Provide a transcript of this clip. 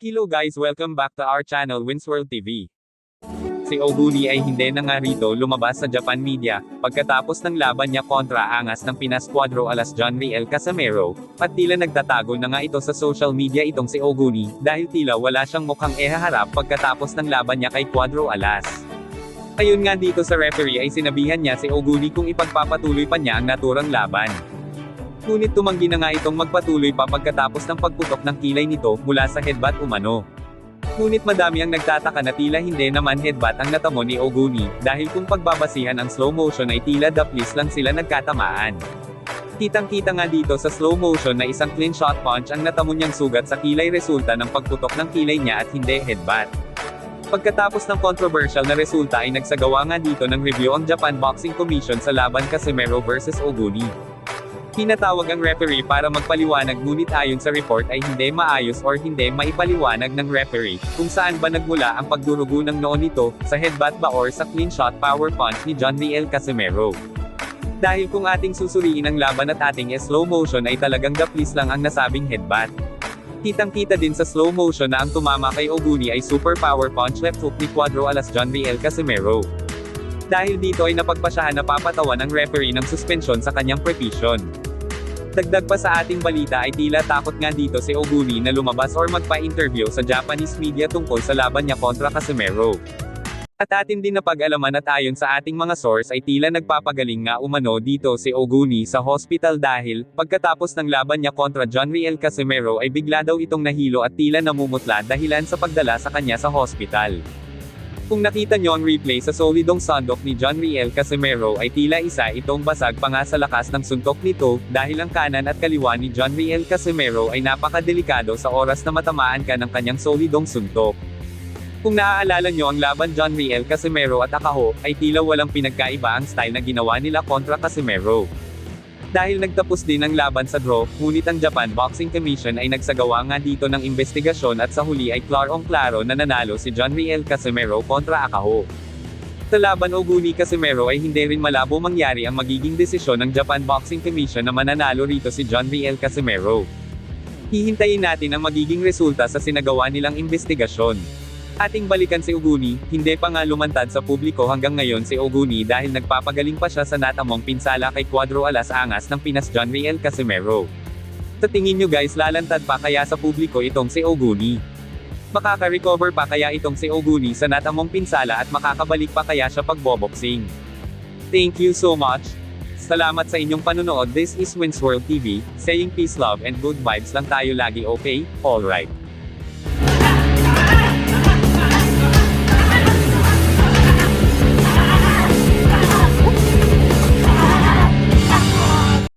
Hello guys, welcome back to our channel Winsworld TV. Si Oguni ay hindi na nga rito lumabas sa Japan media, pagkatapos ng laban niya kontra angas ng Pinas Cuadro Alas John Riel Casimero, at tila nagtatago na nga ito sa social media itong si Oguni, dahil tila wala siyang mukhang ihaharap pagkatapos ng laban niya kay Cuadro Alas. Ayun nga dito sa referee ay sinabihan niya si Oguni kung ipagpapatuloy pa niya ang naturang laban. Ngunit tumanggi na nga itong magpatuloy pa pagkatapos ng pagputok ng kilay nito mula sa headbutt umano. Ngunit madami ang nagtataka na tila hindi naman headbutt ang natamo ni Oguni, dahil kung pagbabasihan ang slow motion ay tila daplis lang sila nagkatamaan. Kitang-kita nga dito sa slow motion na isang clean shot punch ang natamo niyang sugat sa kilay resulta ng pagputok ng kilay niya at hindi headbutt. Pagkatapos ng controversial na resulta ay nagsagawa nga dito ng review ang Japan Boxing Commission sa laban Casimero vs Oguni. Pinatawag ang referee para magpaliwanag ngunit ayon sa report ay hindi maayos or hindi maipaliwanag ng referee, kung saan ba nagmula ang pagdurugo ng noo nito, sa headbutt ba or sa clean shot power punch ni John Riel Casimero. Dahil kung ating susuriin ang laban at ating slow motion ay talagang daplis lang ang nasabing headbutt. Kitang-kita din sa slow motion na ang tumama kay Oguni ay super power punch left hook ni Cuadro Alas John Riel Casimero. Dahil dito ay napagpasyahan na papatawan ng referee ng suspensyon sa kanyang precision. Dagdag pa sa ating balita ay tila takot nga dito si Oguni na lumabas or magpa-interview sa Japanese media tungkol sa laban niya kontra Casimero. At atin din napag-alaman at ayon sa ating mga source ay tila nagpapagaling nga umano dito si Oguni sa hospital dahil, pagkatapos ng laban niya kontra John Riel Casimero ay bigla daw itong nahilo at tila namumutla dahilan sa pagdala sa kanya sa hospital. Kung nakita nyo ang replay sa solidong sandok ni John Riel Casimero ay tila isa itong basag pa nga sa lakas ng suntok nito, dahil ang kanan at kaliwa ni John Riel Casimero ay napakadelikado sa oras na matamaan ka ng kanyang solidong suntok. Kung naaalala nyo ang laban John Riel Casimero at Akaho, ay tila walang pinagkaiba ang style na ginawa nila kontra Casimero. Dahil nagtapos din ang laban sa draw, ngunit ang Japan Boxing Commission ay nagsagawa nga dito ng investigasyon at sa huli ay klarong-klaro na nanalo si John Riel Casimero kontra Akaho. Sa laban Oguni Casimero ay hindi rin malabo mangyari ang magiging desisyon ng Japan Boxing Commission na mananalo rito si John Riel Casimero. Hihintayin natin ang magiging resulta sa sinagawa nilang investigasyon. Ating balikan si Oguni, hindi pa nga lumantad sa publiko hanggang ngayon si Oguni dahil nagpapagaling pa siya sa natamong pinsala kay Cuadro Alas angas ng Pinas John Riel Casimero. Sa tingin nyo guys, lalantad pa kaya sa publiko itong si Oguni? Makaka-recover pa kaya itong si Oguni sa natamong pinsala at makakabalik pa kaya siya pagboboxing? Thank you so much. Salamat sa inyong panunood. This is Winsworld TV, saying peace, love and good vibes lang tayo lagi, okay? Alright.